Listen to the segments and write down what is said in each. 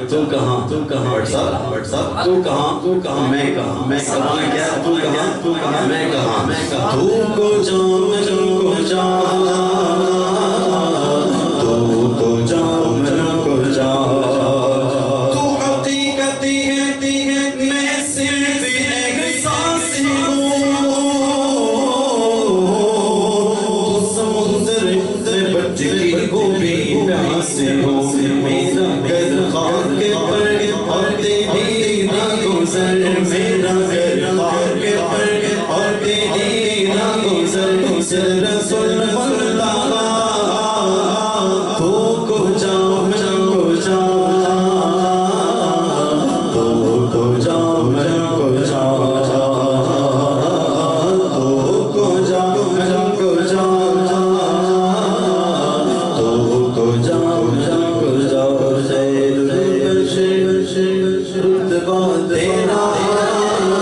تو کہاں WhatsApp تو کہاں میں کہاں کیا تو کہاں میں کہاں تو کو جام کو جا تو جام کو جا تو حقیقتی ہے میں صرف احساس ہوں سمندر بچ کی کو بھی پیاس ہوں میرا گھر خاک پر اور تیری نہ گزر میرا گھر خاک پر اور تیری نہ گزر رسول اللہ تو کو جام کو جا تو کو جام کو جا تو کو جام کو جا تو کو جام کو جا خیر البشر رتبہ تیرا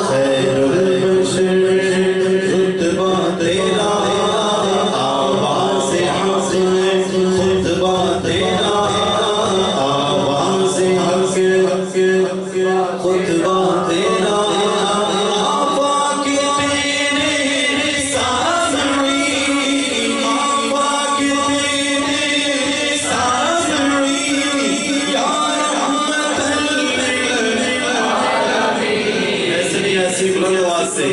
خیر البشر رتبہ تیرا آواز حق خطبہ تیرا آواز حق خطبہ تیرا آفاق تیرے سامری آفاق تیرے سامری یا رحمت للعالمین ایسی بلند آواز سے